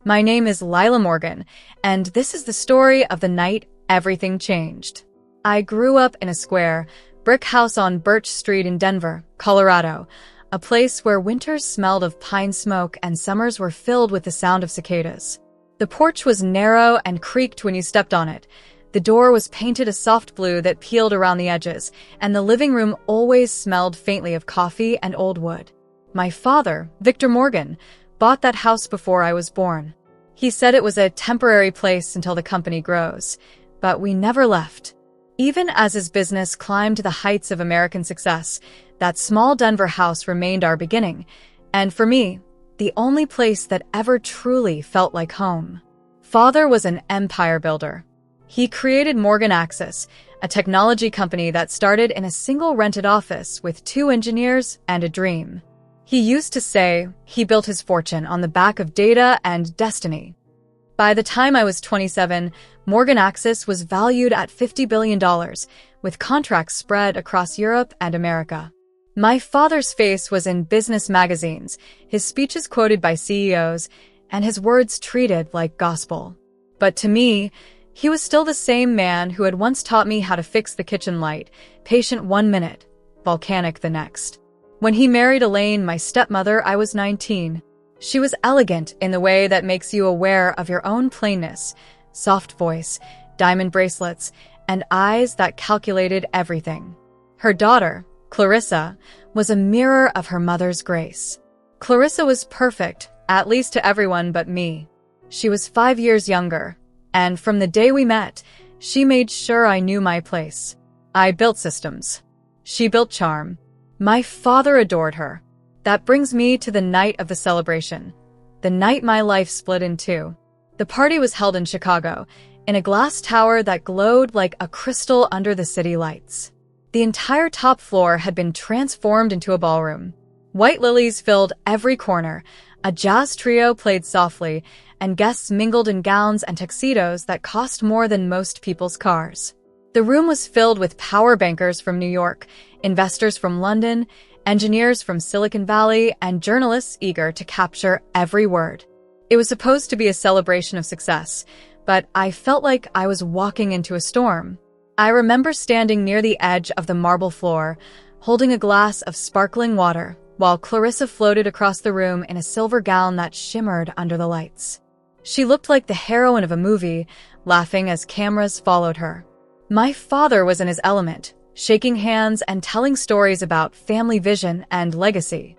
My name is Lila Morgan, and this is the story of the night everything changed. I grew up in a square, brick house on Birch Street in Denver, Colorado, a place where winters smelled of pine smoke and summers were filled with the sound of cicadas. The porch was narrow and creaked when you stepped on it. The door was painted a soft blue that peeled around the edges, and the living room always smelled faintly of coffee and old wood. My father, Victor Morgan, bought that house before I was born. He said it was a temporary place until the company grows, but we never left. Even as his business climbed to the heights of American success, that small Denver house remained our beginning, and for me, the only place that ever truly felt like home. Father was an empire builder. He created Morgan Axis, a technology company that started in a single rented office with 2 engineers and a dream. He used to say he built his fortune on the back of data and destiny. By the time I was 27, Morgan Axis was valued at $50 billion, with contracts spread across Europe and America. My father's face was in business magazines, his speeches quoted by CEOs, and his words treated like gospel. But to me, he was still the same man who had once taught me how to fix the kitchen light, patient 1 minute, volcanic the next. When he married Elaine, my stepmother, I was 19. She was elegant in the way that makes you aware of your own plainness, soft voice, diamond bracelets, and eyes that calculated everything. Her daughter, Clarissa, was a mirror of her mother's grace. Clarissa was perfect, at least to everyone but me. She was 5 years younger, and from the day we met, she made sure I knew my place. I built systems. She built charm. My father adored her. That brings me to the night of the celebration, the night my life split in two. The party was held in Chicago, in a glass tower that glowed like a crystal under the city lights. The entire top floor had been transformed into a ballroom. White lilies filled every corner, a jazz trio played softly, and guests mingled in gowns and tuxedos that cost more than most people's cars. The room was filled with power bankers from New York, investors from London, engineers from Silicon Valley, and journalists eager to capture every word. It was supposed to be a celebration of success, but I felt like I was walking into a storm. I remember standing near the edge of the marble floor, holding a glass of sparkling water, while Clarissa floated across the room in a silver gown that shimmered under the lights. She looked like the heroine of a movie, laughing as cameras followed her. My father was in his element, shaking hands and telling stories about family vision and legacy.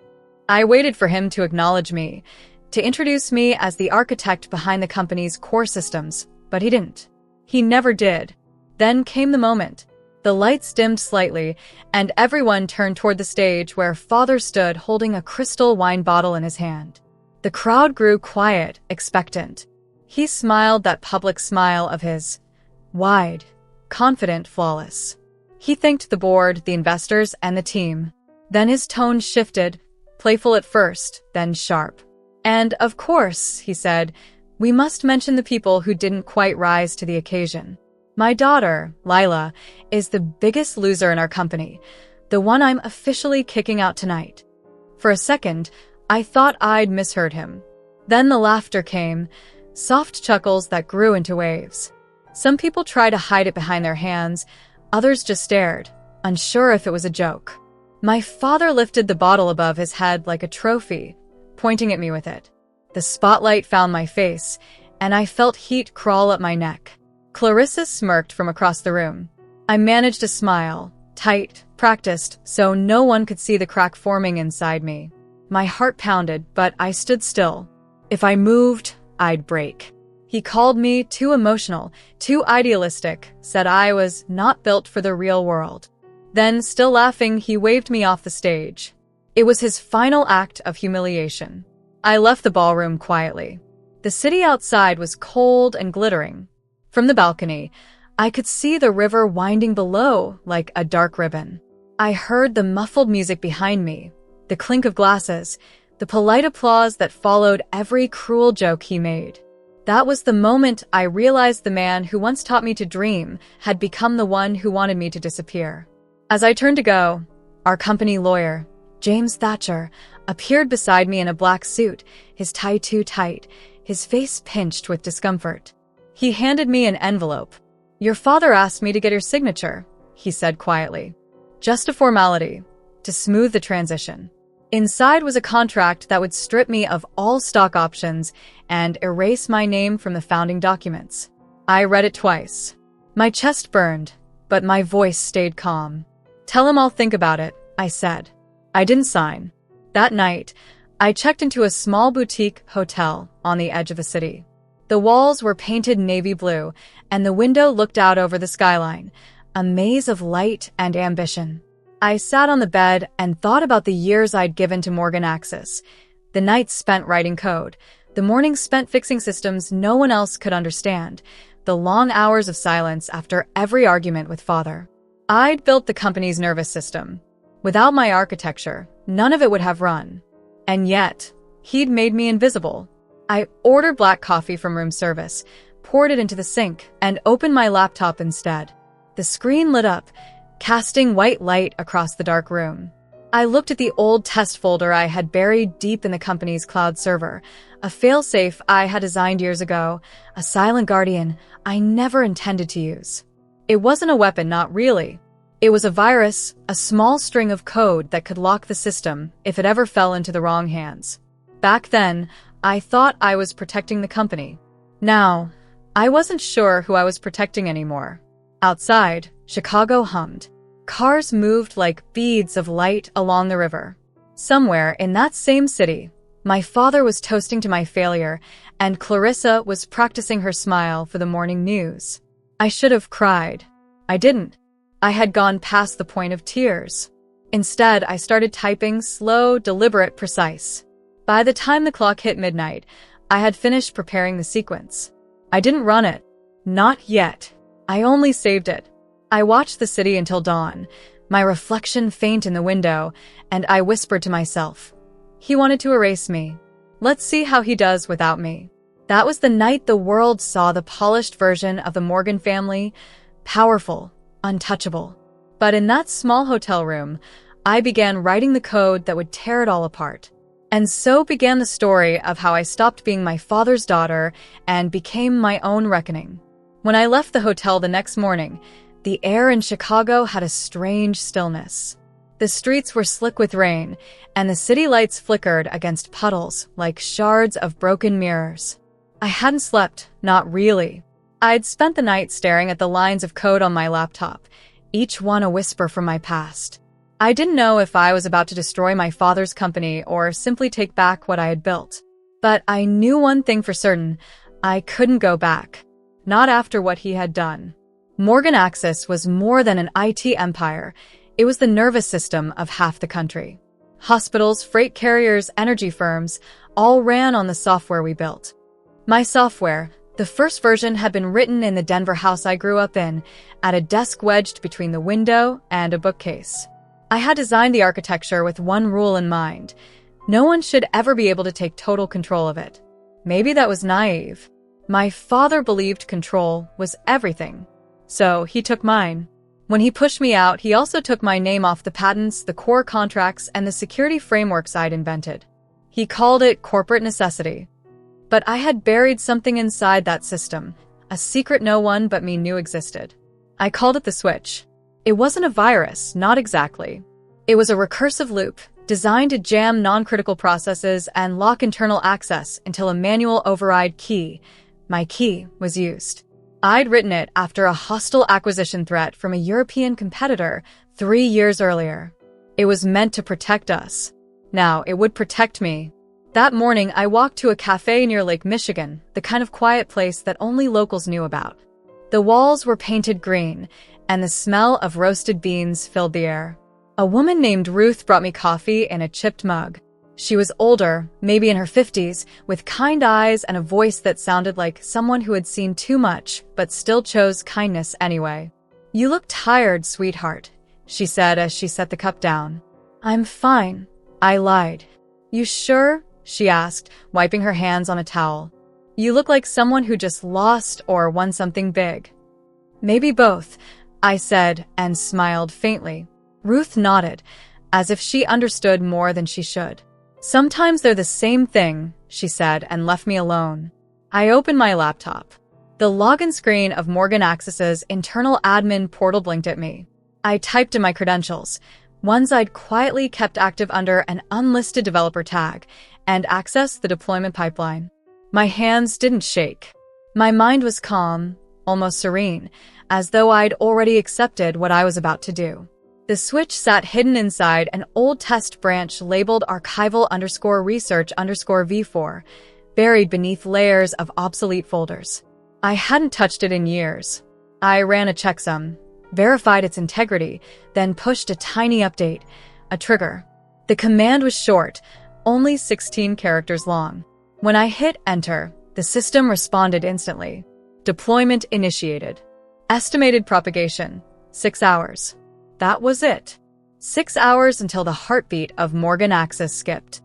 I waited for him to acknowledge me, to introduce me as the architect behind the company's core systems, but he didn't. He never did. Then came the moment. The lights dimmed slightly, and everyone turned toward the stage where Father stood holding a crystal wine bottle in his hand. The crowd grew quiet, expectant. He smiled that public smile of his, wide, confident, flawless. He thanked the board, the investors, and the team. Then his tone shifted, playful at first, then sharp. And, of course, he said, we must mention the people who didn't quite rise to the occasion. My daughter, Lila, is the biggest loser in our company, the one I'm officially kicking out tonight. For a second, I thought I'd misheard him. Then the laughter came, soft chuckles that grew into waves. Some people tried to hide it behind their hands, others just stared, unsure if it was a joke. My father lifted the bottle above his head like a trophy, pointing at me with it. The spotlight found my face, and I felt heat crawl up my neck. Clarissa smirked from across the room. I managed a smile, tight, practiced, so no one could see the crack forming inside me. My heart pounded, but I stood still. If I moved, I'd break. He called me too emotional, too idealistic, said I was not built for the real world. Then, still laughing, he waved me off the stage. It was his final act of humiliation. I left the ballroom quietly. The city outside was cold and glittering. From the balcony, I could see the river winding below like a dark ribbon. I heard the muffled music behind me, the clink of glasses, the polite applause that followed every cruel joke he made. That was the moment I realized the man who once taught me to dream had become the one who wanted me to disappear. As I turned to go, our company lawyer, James Thatcher, appeared beside me in a black suit, his tie too tight, his face pinched with discomfort. He handed me an envelope. "Your father asked me to get your signature," he said quietly. "Just a formality, to smooth the transition." Inside was a contract that would strip me of all stock options and erase my name from the founding documents. I read it twice. My chest burned, but my voice stayed calm. "Tell him I'll think about it," I said. I didn't sign. That night, I checked into a small boutique hotel on the edge of a city. The walls were painted navy blue, and the window looked out over the skyline, a maze of light and ambition. I sat on the bed and thought about the years I'd given to Morgan Axis, the nights spent writing code, the mornings spent fixing systems no one else could understand, the long hours of silence after every argument with father. I'd built the company's nervous system. Without my architecture, none of it would have run. And yet, he'd made me invisible. I ordered black coffee from room service, poured it into the sink, and opened my laptop instead. The screen lit up, casting white light across the dark room. I looked at the old test folder I had buried deep in the company's cloud server, a failsafe I had designed years ago, a silent guardian I never intended to use. It wasn't a weapon, not really. It was a virus, a small string of code that could lock the system if it ever fell into the wrong hands. Back then, I thought I was protecting the company. Now, I wasn't sure who I was protecting anymore. Outside, Chicago hummed. Cars moved like beads of light along the river. Somewhere in that same city, my father was toasting to my failure, and Clarissa was practicing her smile for the morning news. I should have cried. I didn't. I had gone past the point of tears. Instead, I started typing, slow, deliberate, precise. By the time the clock hit midnight, I had finished preparing the sequence. I didn't run it. Not yet. I only saved it. I watched the city until dawn, my reflection faint in the window, and I whispered to myself, "He wanted to erase me. Let's see how he does without me." That was the night the world saw the polished version of the Morgan family, powerful, untouchable. But in that small hotel room, I began writing the code that would tear it all apart. And so began the story of how I stopped being my father's daughter and became my own reckoning. When I left the hotel the next morning, the air in Chicago had a strange stillness. The streets were slick with rain, and the city lights flickered against puddles like shards of broken mirrors. I hadn't slept, not really. I'd spent the night staring at the lines of code on my laptop, each one a whisper from my past. I didn't know if I was about to destroy my father's company or simply take back what I had built. But I knew one thing for certain: I couldn't go back. Not after what he had done. Morgan Axis was more than an IT empire. It was the nervous system of half the country. Hospitals, freight carriers, energy firms, all ran on the software we built. My software, the first version, had been written in the Denver house I grew up in, at a desk wedged between the window and a bookcase. I had designed the architecture with one rule in mind: no one should ever be able to take total control of it. Maybe that was naive. My father believed control was everything. So he took mine. When he pushed me out, he also took my name off the patents, the core contracts, and the security frameworks I'd invented. He called it corporate necessity. But I had buried something inside that system, a secret no one but me knew existed. I called it the switch. It wasn't a virus, not exactly. It was a recursive loop, designed to jam non-critical processes and lock internal access until a manual override key, my key, was used. I'd written it after a hostile acquisition threat from a European competitor 3 years earlier. It was meant to protect us. Now, it would protect me. That morning, I walked to a cafe near Lake Michigan, the kind of quiet place that only locals knew about. The walls were painted green, and the smell of roasted beans filled the air. A woman named Ruth brought me coffee in a chipped mug. She was older, maybe in her 50s, with kind eyes and a voice that sounded like someone who had seen too much, but still chose kindness anyway. "You look tired, sweetheart," she said as she set the cup down. "I'm fine," I lied. "You sure?" she asked, wiping her hands on a towel. "You look like someone who just lost or won something big." "Maybe both," I said, and smiled faintly. Ruth nodded, as if she understood more than she should. "Sometimes they're the same thing," she said, and left me alone. I opened my laptop. The login screen of Morgan Access's internal admin portal blinked at me. I typed in my credentials, ones I'd quietly kept active under an unlisted developer tag, and accessed the deployment pipeline. My hands didn't shake. My mind was calm, almost serene, as though I'd already accepted what I was about to do. The switch sat hidden inside an old test branch labeled archival_research_v4, buried beneath layers of obsolete folders. I hadn't touched it in years. I ran a checksum, verified its integrity, then pushed a tiny update, a trigger. The command was short, only 16 characters long. When I hit enter, the system responded instantly. Deployment initiated. Estimated propagation, 6 hours. That was it. 6 hours until the heartbeat of Morgan Access skipped.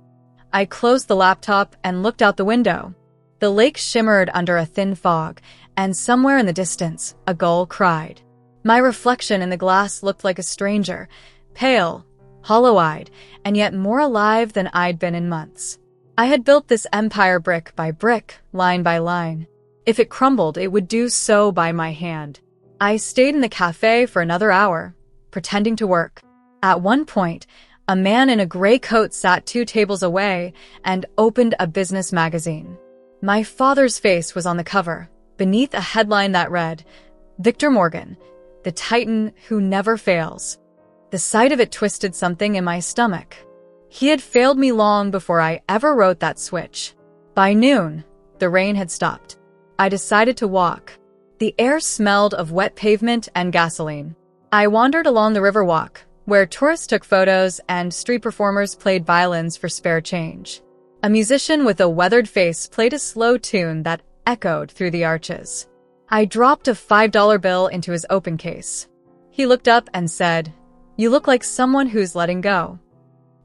I closed the laptop and looked out the window. The lake shimmered under a thin fog, and somewhere in the distance, a gull cried. My reflection in the glass looked like a stranger, pale, hollow-eyed, and yet more alive than I'd been in months. I had built this empire brick by brick, line by line. If it crumbled, it would do so by my hand. I stayed in the cafe for another hour, pretending to work. At one point, a man in a gray coat sat 2 tables away and opened a business magazine. My father's face was on the cover, beneath a headline that read, "Victor Morgan, the Titan who never fails." The sight of it twisted something in my stomach. He had failed me long before I ever wrote that switch. By noon, the rain had stopped. I decided to walk. The air smelled of wet pavement and gasoline. I wandered along the Riverwalk, where tourists took photos and street performers played violins for spare change. A musician with a weathered face played a slow tune that echoed through the arches. I dropped a $5 bill into his open case. He looked up and said, "You look like someone who's letting go."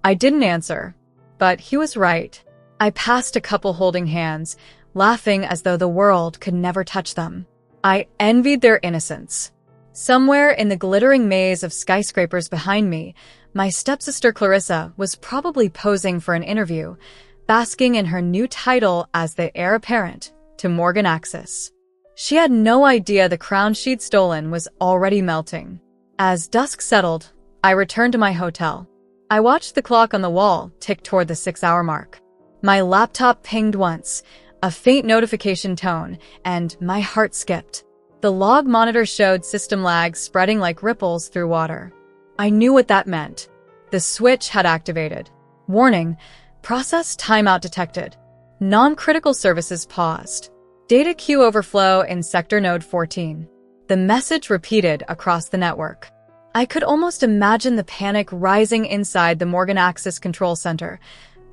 I didn't answer, but he was right. I passed a couple holding hands, laughing as though the world could never touch them. I envied their innocence. Somewhere in the glittering maze of skyscrapers behind me, my stepsister Clarissa was probably posing for an interview, basking in her new title as the heir apparent to Morgan Access. She had no idea the crown she'd stolen was already melting. As dusk settled, I returned to my hotel. I watched the clock on the wall tick toward the 6-hour mark. My laptop pinged once, a faint notification tone, and my heart skipped. The log monitor showed system lag spreading like ripples through water. I knew what that meant. The switch had activated. Warning, process timeout detected. Non-critical services paused. Data queue overflow in sector node 14. The message repeated across the network. I could almost imagine the panic rising inside the Morgan Access control center,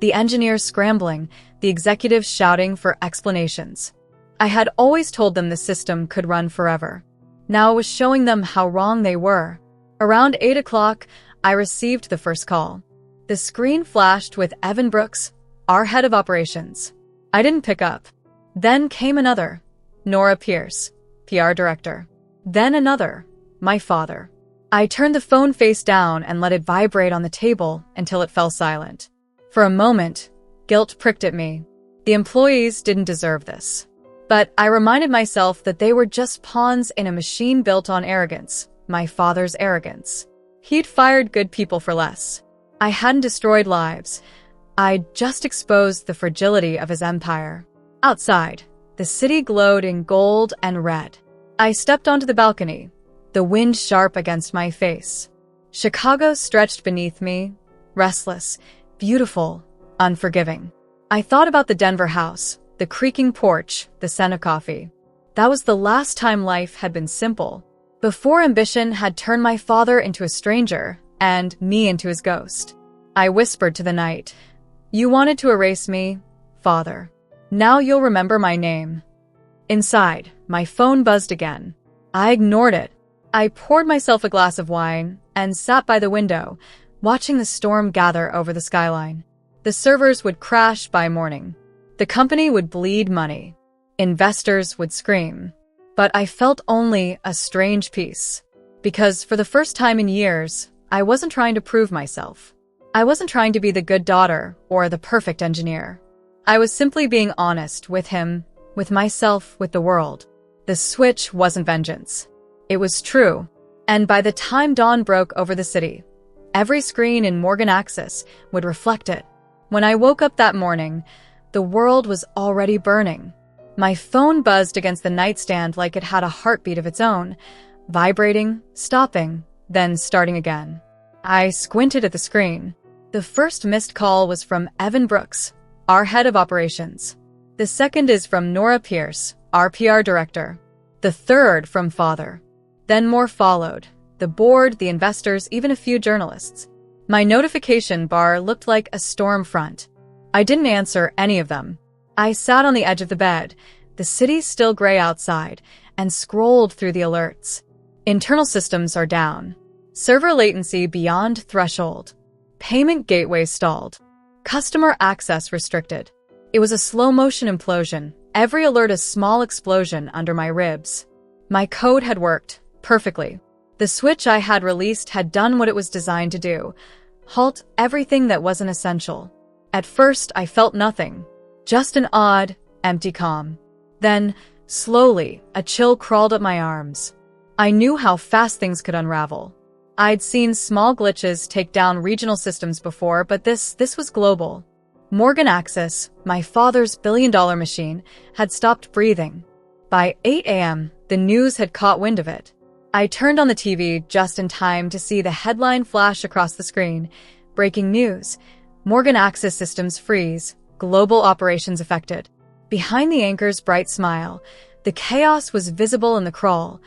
the engineers scrambling, the executives shouting for explanations. I had always told them the system could run forever. Now it was showing them how wrong they were. Around 8 o'clock, I received the first call. The screen flashed with Evan Brooks, our head of operations. I didn't pick up. Then came another, Nora Pierce, PR director. Then another, my father. I turned the phone face down and let it vibrate on the table until it fell silent. For a moment, guilt pricked at me. The employees didn't deserve this. But I reminded myself that they were just pawns in a machine built on arrogance, my father's arrogance. He'd fired good people for less. I hadn't destroyed lives. I'd just exposed the fragility of his empire. Outside, the city glowed in gold and red. I stepped onto the balcony, the wind sharp against my face. Chicago stretched beneath me, restless, beautiful, unforgiving. I thought about the Denver house, the creaking porch, the scent of coffee. That was the last time life had been simple, before ambition had turned my father into a stranger and me into his ghost. I whispered to the night, "You wanted to erase me, Father. Now you'll remember my name." Inside, my phone buzzed again. I ignored it. I poured myself a glass of wine and sat by the window, watching the storm gather over the skyline. The servers would crash by morning. The company would bleed money. Investors would scream. But I felt only a strange peace. Because for the first time in years, I wasn't trying to prove myself. I wasn't trying to be the good daughter or the perfect engineer. I was simply being honest with him with myself, with the world. The switch wasn't vengeance. It was true. And by the time dawn broke over the city, every screen in Morgan Axis would reflect it. When I woke up that morning, the world was already burning. My phone buzzed against the nightstand like it had a heartbeat of its own, vibrating, stopping, then starting again. I squinted at the screen. The first missed call was from Evan Brooks, our head of operations. The second is from Nora Pierce, our PR director. The third from Father. Then more followed. The board, the investors, even a few journalists. My notification bar looked like a storm front. I didn't answer any of them. I sat on the edge of the bed, the city still gray outside, and scrolled through the alerts. Internal systems are down. Server latency beyond threshold. Payment gateway stalled. Customer access restricted. It was a slow-motion implosion, every alert a small explosion under my ribs. My code had worked perfectly. The switch I had released had done what it was designed to do: halt everything that wasn't essential. At first, I felt nothing. Just an odd, empty calm. Then, slowly, a chill crawled up my arms. I knew how fast things could unravel. I'd seen small glitches take down regional systems before, but this was global. Morgan Axis, my father's billion-dollar machine, had stopped breathing. By 8 a.m., the news had caught wind of it. I turned on the TV just in time to see the headline flash across the screen. Breaking news. Morgan Axis systems freeze. Global operations affected. Behind the anchor's bright smile, the chaos was visible in the crawl.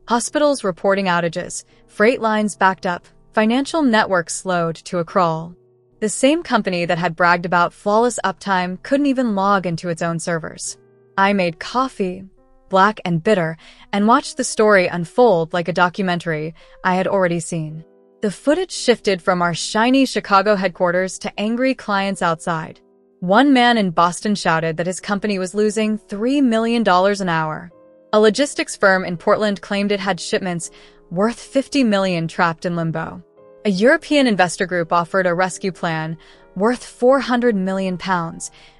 Hospitals reporting outages, freight lines backed up, financial networks slowed to a crawl. The same company that had bragged about flawless uptime couldn't even log into its own servers. I made coffee, black and bitter, and watched the story unfold like a documentary I had already seen. The footage shifted from our shiny Chicago headquarters to angry clients outside. One man in Boston shouted that his company was losing $3 million an hour. A logistics firm in Portland claimed it had shipments worth $50 million trapped in limbo. A European investor group offered a rescue plan worth £400 million,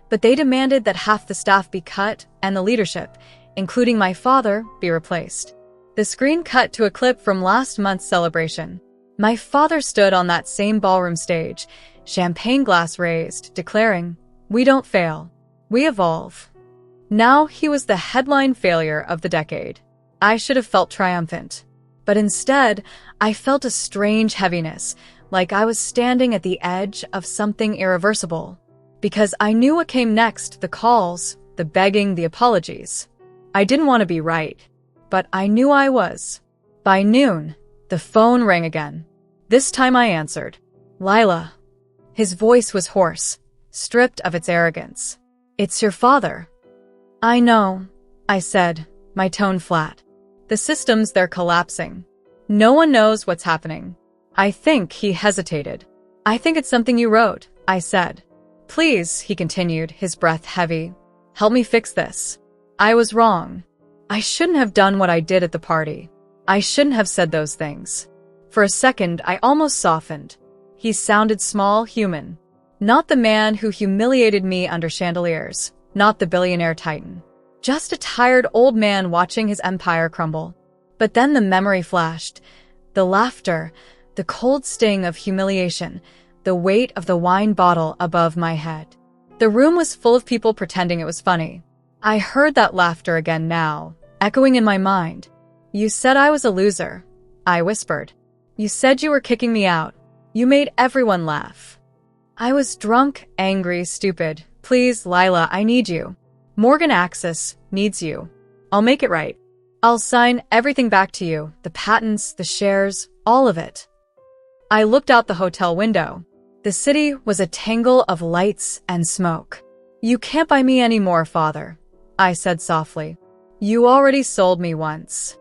but they demanded that half the staff be cut and the leadership, including my father, be replaced. The screen cut to a clip from last month's celebration. My father stood on that same ballroom stage, champagne glass raised, declaring, "We don't fail. We evolve." Now he was the headline failure of the decade. I should have felt triumphant. But instead, I felt a strange heaviness, like I was standing at the edge of something irreversible. Because I knew what came next: the calls, the begging, the apologies. I didn't want to be right, but I knew I was. By noon, the phone rang again. This time I answered. "Lila." His voice was hoarse, stripped of its arrogance. "It's your father." "I know," I said, my tone flat. "The systems, they're collapsing. No one knows what's happening." I think he hesitated. "I think it's something you wrote," I said. "Please," he continued, his breath heavy. "Help me fix this. I was wrong. I shouldn't have done what I did at the party. I shouldn't have said those things." For a second, I almost softened. He sounded small, human. Not the man who humiliated me under chandeliers. Not the billionaire titan. Just a tired old man watching his empire crumble. But then the memory flashed. The laughter, the cold sting of humiliation, the weight of the wine bottle above my head. The room was full of people pretending it was funny. I heard that laughter again now, echoing in my mind. "You said I was a loser," I whispered. "You said you were kicking me out. You made everyone laugh." I was drunk, angry, stupid. "Please, Lila, I need you. Morgan Axis needs you. I'll make it right. I'll sign everything back to you, the patents, the shares, all of it." I looked out the hotel window. The city was a tangle of lights and smoke. "You can't buy me anymore, Father," I said softly. "You already sold me once."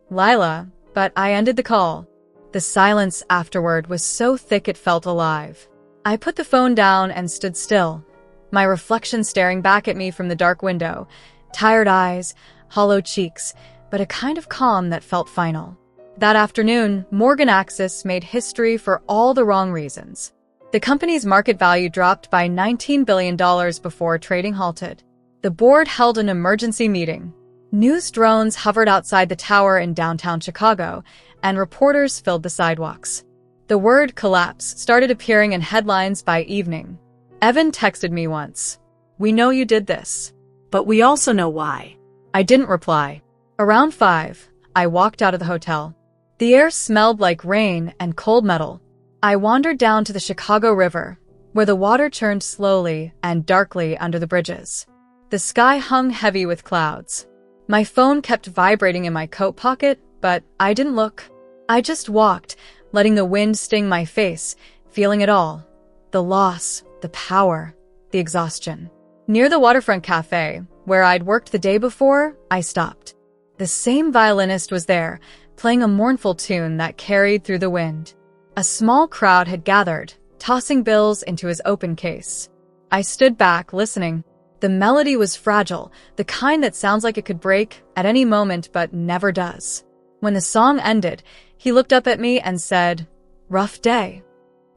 "Lila," but I ended the call. The silence afterward was so thick it felt alive. I put the phone down and stood still, my reflection staring back at me from the dark window, tired eyes, hollow cheeks, but a kind of calm that felt final. That afternoon, Morgan Axis made history for all the wrong reasons. The company's market value dropped by $19 billion before trading halted. The board held an emergency meeting. News drones hovered outside the tower in downtown Chicago, and reporters filled the sidewalks. The word collapse started appearing in headlines by evening. Evan texted me once. "We know you did this, but we also know why." I didn't reply. Around 5, I walked out of the hotel. The air smelled like rain and cold metal. I wandered down to the Chicago River, where the water churned slowly and darkly under the bridges. The sky hung heavy with clouds. My phone kept vibrating in my coat pocket, but I didn't look. I just walked, letting the wind sting my face, feeling it all. The loss, the power, the exhaustion. Near the waterfront cafe, where I'd worked the day before, I stopped. The same violinist was there, playing a mournful tune that carried through the wind. A small crowd had gathered, tossing bills into his open case. I stood back, listening. The melody was fragile, the kind that sounds like it could break at any moment but never does. When the song ended, he looked up at me and said, "Rough day."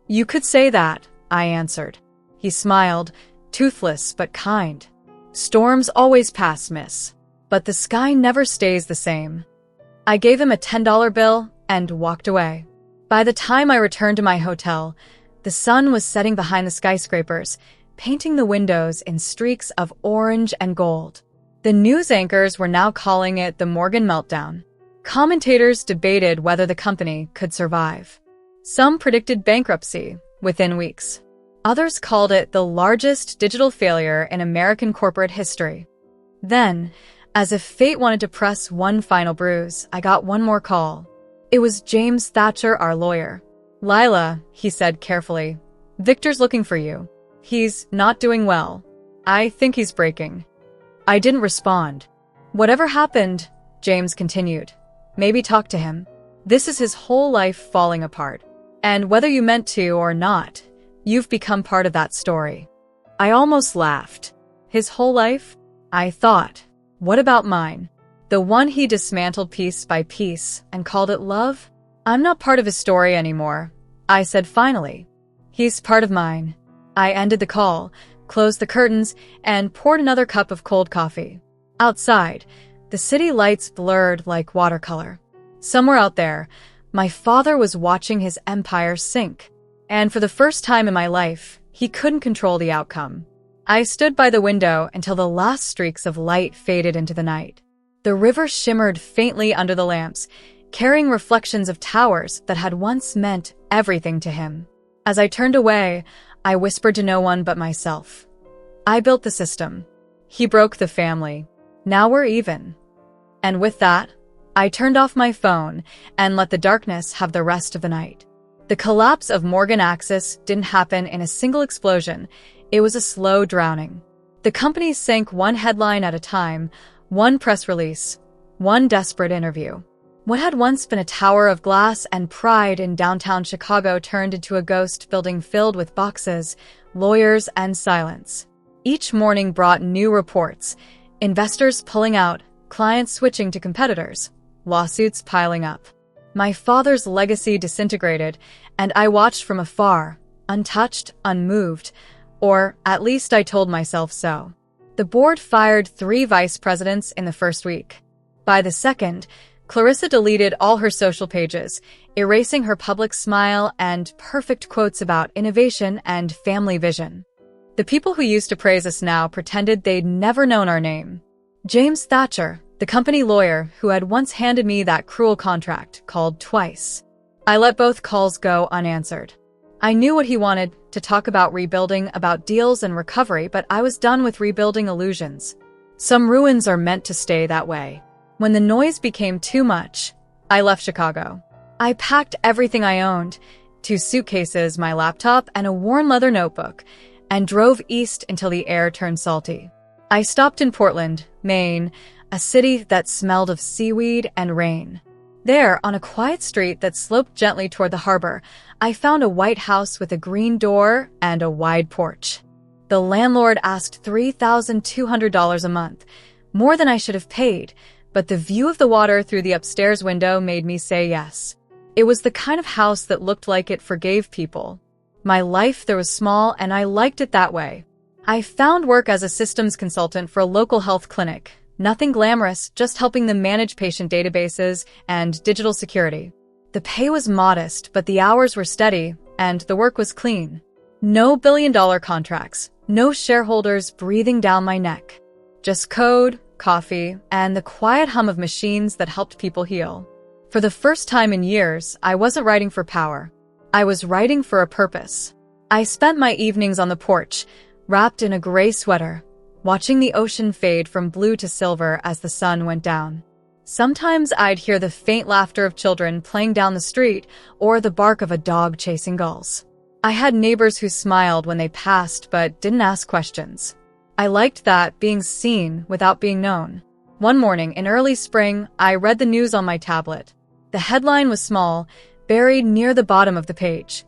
"You could say that," I answered. He smiled, toothless but kind. "Storms always pass, miss. But the sky never stays the same." I gave him a $10 bill and walked away. By the time I returned to my hotel, the sun was setting behind the skyscrapers, painting the windows in streaks of orange and gold. The news anchors were now calling it the Morgan meltdown. Commentators debated whether the company could survive. Some predicted bankruptcy within weeks. Others called it the largest digital failure in American corporate history. Then, as if fate wanted to press one final bruise, I got one more call. It was James Thatcher, our lawyer. "Lila," he said carefully, "Victor's looking for you. He's not doing well. I think he's breaking." I didn't respond. "Whatever happened," James continued, "maybe talk to him. This is his whole life falling apart. And whether you meant to or not, you've become part of that story." I almost laughed. His whole life? I thought, what about mine? The one he dismantled piece by piece and called it love? "I'm not part of his story anymore," I said finally. "He's part of mine." I ended the call, closed the curtains, and poured another cup of cold coffee. Outside, the city lights blurred like watercolor. Somewhere out there, my father was watching his empire sink. And for the first time in my life, he couldn't control the outcome. I stood by the window until the last streaks of light faded into the night. The river shimmered faintly under the lamps, carrying reflections of towers that had once meant everything to him. As I turned away, I whispered to no one but myself. "I built the system. He broke the family. Now we're even." And with that, I turned off my phone and let the darkness have the rest of the night. The collapse of Morgan Axis didn't happen in a single explosion. It was a slow drowning. The company sank one headline at a time, one press release, one desperate interview. What had once been a tower of glass and pride in downtown Chicago turned into a ghost building filled with boxes, lawyers, and silence. Each morning brought new reports, investors pulling out, clients switching to competitors, lawsuits piling up. My father's legacy disintegrated, and I watched from afar, untouched, unmoved, or at least I told myself so. The board fired 3 vice presidents in the first week. By the second, Clarissa deleted all her social pages, erasing her public smile and perfect quotes about innovation and family vision. The people who used to praise us now pretended they'd never known our name. James Thatcher, the company lawyer who had once handed me that cruel contract, called twice. I let both calls go unanswered. I knew what he wanted, to talk about rebuilding, about deals and recovery, but I was done with rebuilding illusions. Some ruins are meant to stay that way. When the noise became too much, I left Chicago. I packed everything I owned, 2 suitcases, my laptop, and a worn leather notebook, and drove east until the air turned salty. I stopped in Portland, Maine, a city that smelled of seaweed and rain. There, on a quiet street that sloped gently toward the harbor, I found a white house with a green door and a wide porch. The landlord asked $3,200 a month, more than I should have paid, but the view of the water through the upstairs window made me say yes. It was the kind of house that looked like it forgave people. My life there was small, and I liked it that way. I found work as a systems consultant for a local health clinic. Nothing glamorous, just helping them manage patient databases and digital security. The pay was modest, but the hours were steady, and the work was clean. No billion-dollar contracts, no shareholders breathing down my neck. Just code, coffee, and the quiet hum of machines that helped people heal. For the first time in years, I wasn't writing for power. I was writing for a purpose. I spent my evenings on the porch, wrapped in a gray sweater, watching the ocean fade from blue to silver as the sun went down. Sometimes I'd hear the faint laughter of children playing down the street or the bark of a dog chasing gulls. I had neighbors who smiled when they passed but didn't ask questions. I liked that, being seen without being known. One morning in early spring, I read the news on my tablet. The headline was small, buried near the bottom of the page.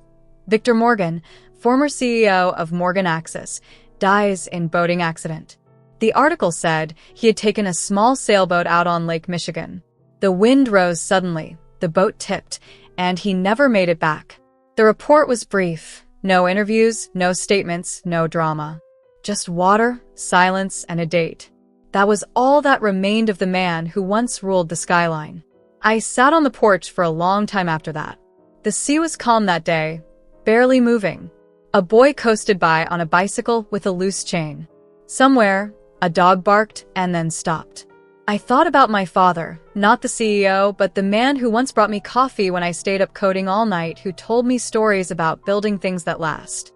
Victor Morgan, former CEO of Morgan Axis, dies in boating accident. The article said he had taken a small sailboat out on Lake Michigan. The wind rose suddenly, the boat tipped, and he never made it back. The report was brief. No interviews, no statements, no drama. Just water, silence, and a date. That was all that remained of the man who once ruled the skyline. I sat on the porch for a long time after that. The sea was calm that day, barely moving. A boy coasted by on a bicycle with a loose chain. Somewhere, a dog barked and then stopped. I thought about my father, not the CEO, but the man who once brought me coffee when I stayed up coding all night, who told me stories about building things that last.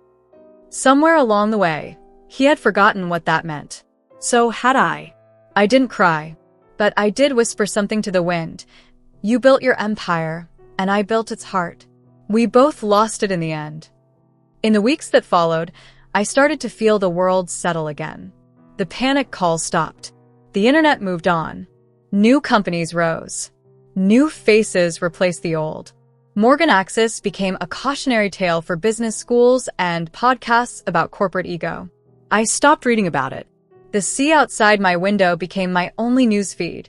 Somewhere along the way, he had forgotten what that meant. So had I. I didn't cry, but I did whisper something to the wind. You built your empire, and I built its heart. We both lost it in the end. In the weeks that followed, I started to feel the world settle again. The panic calls stopped. The internet moved on. New companies rose. New faces replaced the old. Morgan Axis became a cautionary tale for business schools and podcasts about corporate ego. I stopped reading about it. The sea outside my window became my only newsfeed,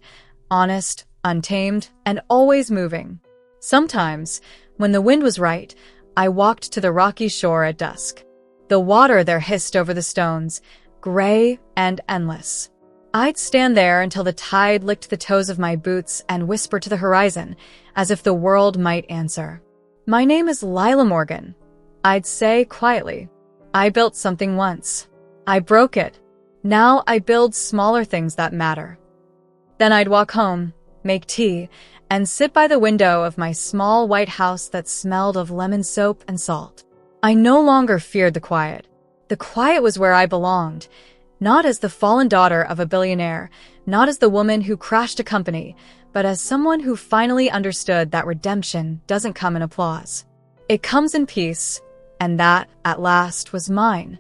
honest, untamed, and always moving. Sometimes, when the wind was right, I walked to the rocky shore at dusk. The water there hissed over the stones, gray and endless. I'd stand there until the tide licked the toes of my boots and whisper to the horizon, as if the world might answer. My name is Lila Morgan, I'd say quietly. I built something once. I broke it. Now I build smaller things that matter. Then I'd walk home, make tea, and sit by the window of my small white house that smelled of lemon soap and salt. I no longer feared the quiet. The quiet was where I belonged, not as the fallen daughter of a billionaire, not as the woman who crashed a company, but as someone who finally understood that redemption doesn't come in applause. It comes in peace, and that, at last, was mine.